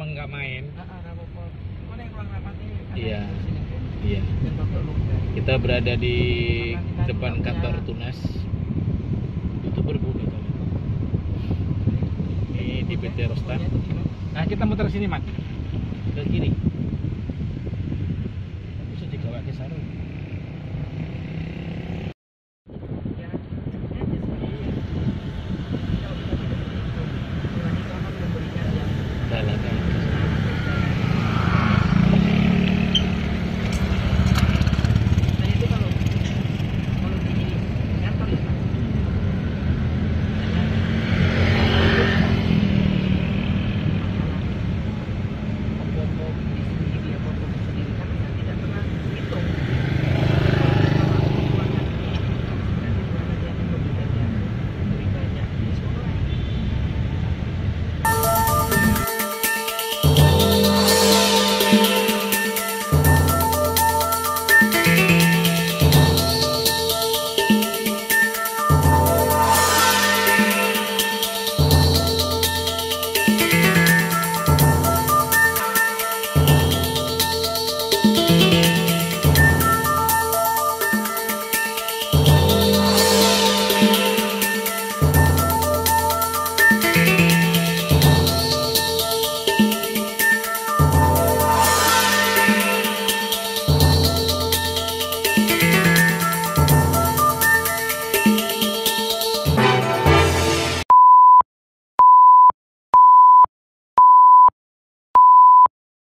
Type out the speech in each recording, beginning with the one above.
nggak main. Mana yang ruang rapatnya? Iya. Iya. Kita berada di depan kantor Tunas. Itu berbunyi tadi. Ini di PT Rostan. Nah, kita muter sini, Mat. Ke kiri. Bisa digawa ke sana.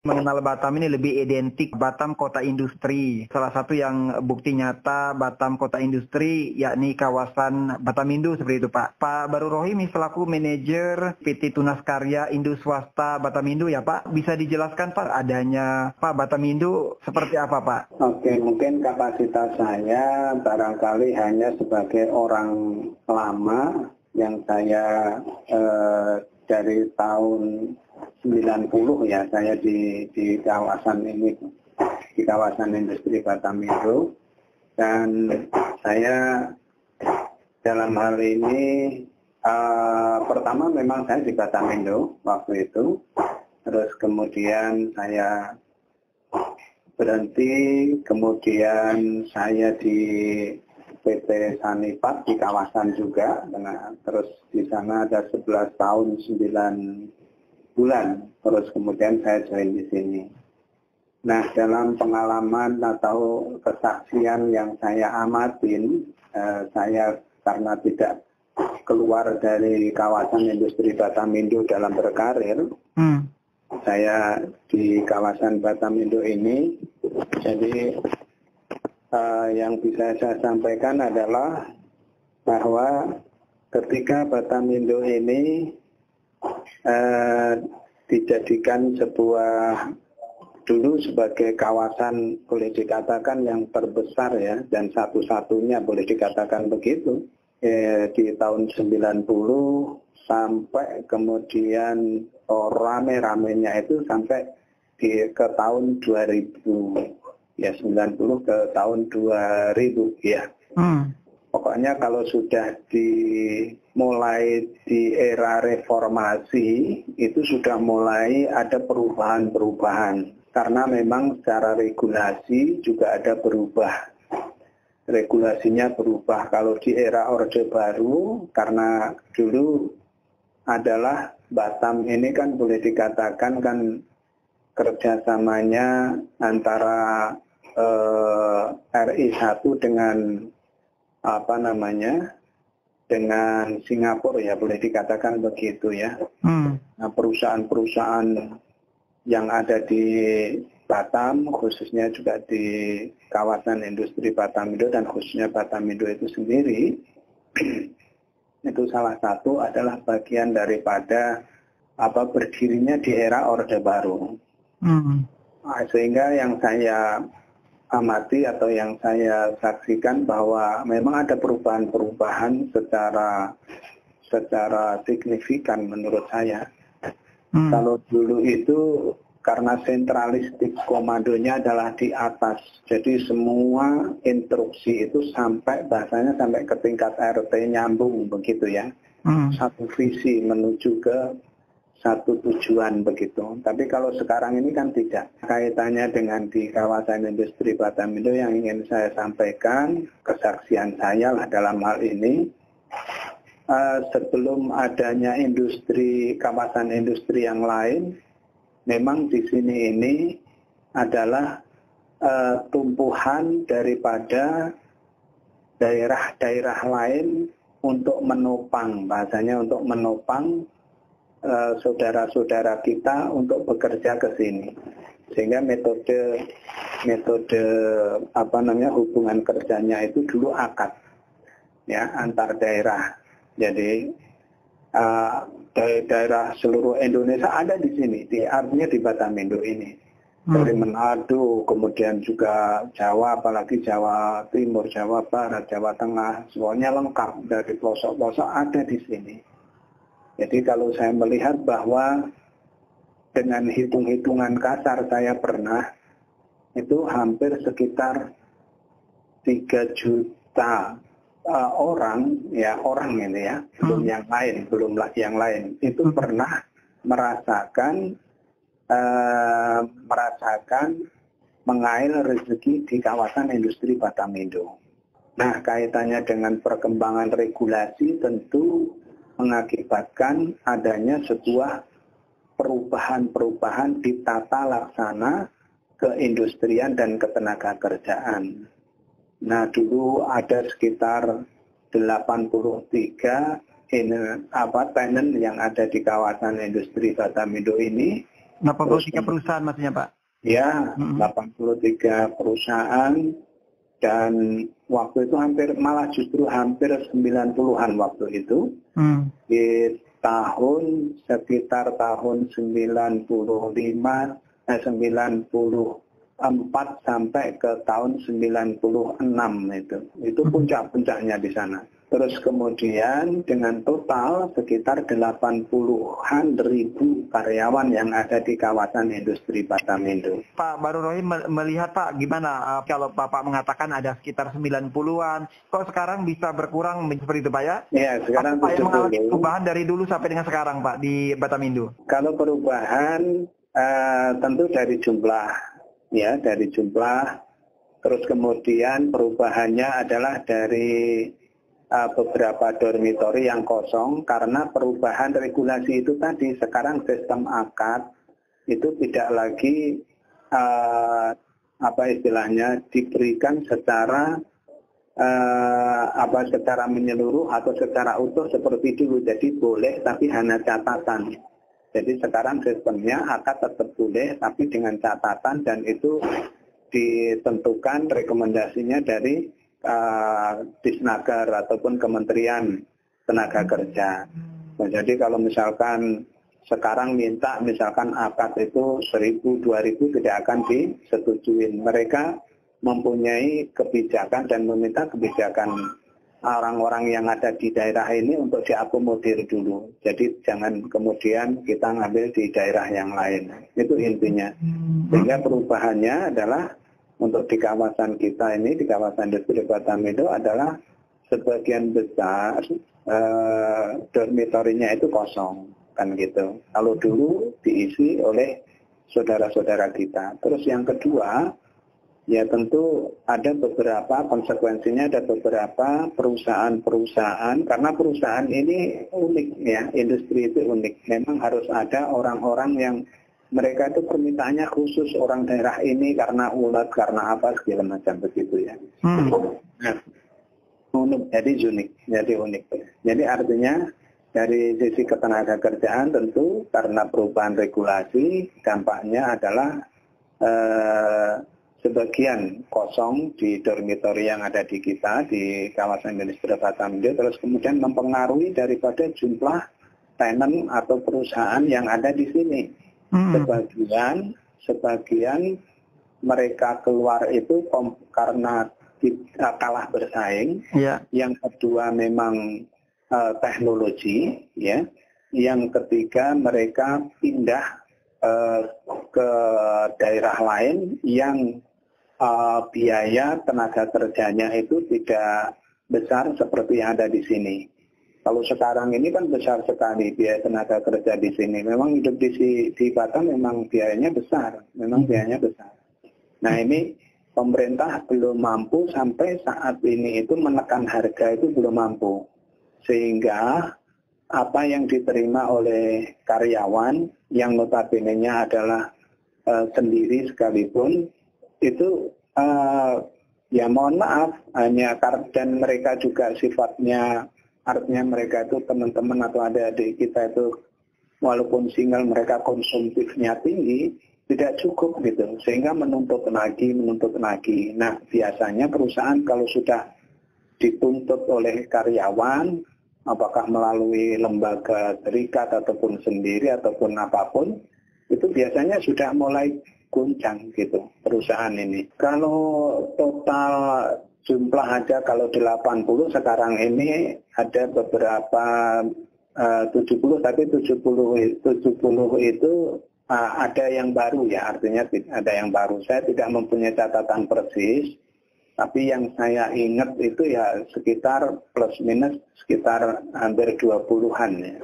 Mengenal Batam ini lebih identik Batam kota industri. Salah satu yang bukti nyata Batam kota industri yakni kawasan Batamindo seperti itu Pak. Pak Baru Rohim selaku manajer PT Tunas Karya Indo Swasta Batamindo ya Pak. Bisa dijelaskan Pak adanya Pak Batamindo seperti apa Pak? Oke, mungkin kapasitas saya barangkali hanya sebagai orang lama yang saya dari tahun 90 ya saya di kawasan ini, di kawasan industri Batamindo, dan saya dalam hal ini pertama memang saya di Batamindo waktu itu, terus kemudian saya berhenti, kemudian saya di PT Sanipat di kawasan juga, terus di sana ada 11 tahun 9 bulan, terus kemudian saya join di sini. Nah, dalam pengalaman atau kesaksian yang saya amatin, saya karena tidak keluar dari kawasan industri Batamindo dalam berkarir, saya di kawasan Batamindo ini, jadi yang bisa saya sampaikan adalah bahwa ketika Batamindo ini dijadikan sebuah dulu sebagai kawasan boleh dikatakan yang terbesar ya, dan satu-satunya boleh dikatakan begitu di tahun 90 sampai kemudian rame-ramenya itu sampai ke tahun 2000 ya, 90 ke tahun 2000 ya. Pokoknya kalau sudah dimulai di era reformasi, itu sudah mulai ada perubahan-perubahan. Karena memang secara regulasi juga ada berubah. Regulasinya berubah. Kalau di era Orde Baru, karena dulu adalah Batam ini kan boleh dikatakan kan kerjasamanya antara RI 1 dengan dengan Singapura ya, boleh dikatakan begitu ya. Nah, perusahaan-perusahaan yang ada di Batam, khususnya juga di kawasan industri Batamindo dan khususnya Batamindo itu sendiri, itu salah satu adalah bagian daripada berdirinya di era Orde Baru. Nah, sehingga yang saya amati atau yang saya saksikan bahwa memang ada perubahan-perubahan secara signifikan menurut saya. Kalau dulu itu karena sentralistik komandonya adalah di atas, jadi semua instruksi itu bahasanya sampai ke tingkat RT nyambung begitu ya. Satu visi menuju ke satu tujuan begitu. Tapi kalau sekarang ini kan tidak. Kaitannya dengan di kawasan industri Batamindo yang ingin saya sampaikan, kesaksian saya lah dalam hal ini, sebelum adanya kawasan industri yang lain, memang di sini ini adalah tumpuhan daripada daerah-daerah lain untuk menopang, bahasanya untuk menopang saudara-saudara kita untuk bekerja ke sini. Sehingga metode hubungan kerjanya itu dulu akad ya antar daerah. Jadi daerah seluruh Indonesia ada di sini, artinya di Batamindo ini. Dari Manado, kemudian juga Jawa, apalagi Jawa Timur, Jawa Barat, Jawa Tengah, semuanya lengkap dari pelosok-pelosok ada di sini. Jadi kalau saya melihat bahwa dengan hitung-hitungan kasar saya pernah, itu hampir sekitar 3 juta orang ini ya, belum yang lain, itu pernah merasakan mengail rezeki di kawasan industri Batamindo. Nah, kaitannya dengan perkembangan regulasi tentu mengakibatkan adanya sebuah perubahan-perubahan di tata laksana keindustrian dan ketenaga kerjaan. Nah, dulu ada sekitar 83 tenant yang ada di kawasan industri Batamindo ini. 83 perusahaan maksudnya Pak? Ya, 83 perusahaan dan waktu itu justru hampir 90-an waktu itu. Di sekitar tahun 94 sampai ke tahun 96 itu puncak-puncaknya di sana. Terus kemudian dengan total sekitar 80-an ribu karyawan yang ada di kawasan industri Batamindo. Pak Baru Rohim melihat Pak gimana kalau Bapak mengatakan ada sekitar 90-an, kok sekarang bisa berkurang seperti itu Pak ya? Ya, sekarang Pak yang mengalami perubahan dari dulu sampai dengan sekarang Pak di Batamindo? Kalau perubahan tentu dari jumlah, terus kemudian perubahannya adalah dari beberapa dormitori yang kosong karena perubahan regulasi itu tadi. Sekarang sistem akad itu tidak lagi diberikan secara secara menyeluruh atau secara utuh seperti dulu. Jadi boleh tapi hanya catatan. Jadi sekarang sistemnya akad tetap boleh tapi dengan catatan dan itu ditentukan rekomendasinya dari Disnaker ataupun Kementerian Tenaga Kerja. Nah, jadi kalau misalkan sekarang minta misalkan akad itu 1.000, 2.000 tidak akan disetujui. Mereka mempunyai kebijakan dan meminta kebijakan orang-orang yang ada di daerah ini untuk diakomodir dulu. Jadi jangan kemudian kita ngambil di daerah yang lain. Itu intinya. Sehingga perubahannya adalah untuk di kawasan kita ini, di kawasan industri Batamindo adalah sebagian besar dormitorinya itu kosong, kan gitu. Kalau dulu diisi oleh saudara-saudara kita. Terus yang kedua, ya tentu ada beberapa konsekuensinya, ada beberapa perusahaan-perusahaan, karena perusahaan ini unik ya, industri itu unik. Memang harus ada orang-orang yang mereka itu permintaannya khusus orang daerah ini karena ulat, karena apa segala macam begitu ya. Nah, jadi unik. Jadi artinya dari sisi ketenaga kerjaan tentu karena perubahan regulasi dampaknya adalah sebagian kosong di dormitori yang ada di kita di kawasan industri Batamindo, terus kemudian mempengaruhi daripada jumlah tenant atau perusahaan yang ada di sini. Sebagian mereka keluar itu karena kalah bersaing. Yang kedua memang teknologi, ya. Yang ketiga mereka pindah ke daerah lain yang biaya tenaga kerjanya itu tidak besar seperti yang ada di sini. Kalau sekarang ini kan besar sekali biaya tenaga kerja di sini. Memang hidup di Batam memang biayanya besar. Nah ini pemerintah belum mampu sampai saat ini itu menekan harga itu belum mampu. Sehingga apa yang diterima oleh karyawan yang notabene-nya adalah sendiri sekalipun itu ya mohon maaf hanya dan mereka juga sifatnya artinya mereka itu teman-teman atau adik-adik kita itu walaupun single mereka konsumtifnya tinggi tidak cukup gitu sehingga menuntut lagi. Nah biasanya perusahaan kalau sudah dituntut oleh karyawan apakah melalui lembaga serikat ataupun sendiri ataupun apapun itu biasanya sudah mulai guncang gitu perusahaan ini. Kalau total jumlah aja kalau 80 sekarang ini ada beberapa 70 tapi 70 itu ada yang baru ya artinya ada yang baru. Saya tidak mempunyai catatan persis tapi yang saya ingat itu ya sekitar plus minus sekitar hampir 20-an ya.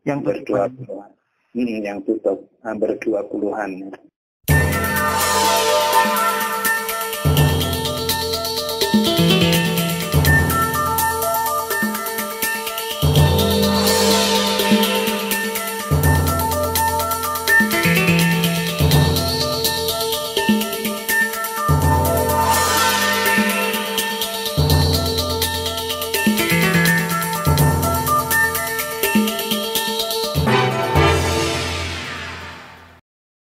Yang tutup 20-an. Yang tutup hampir 20-an.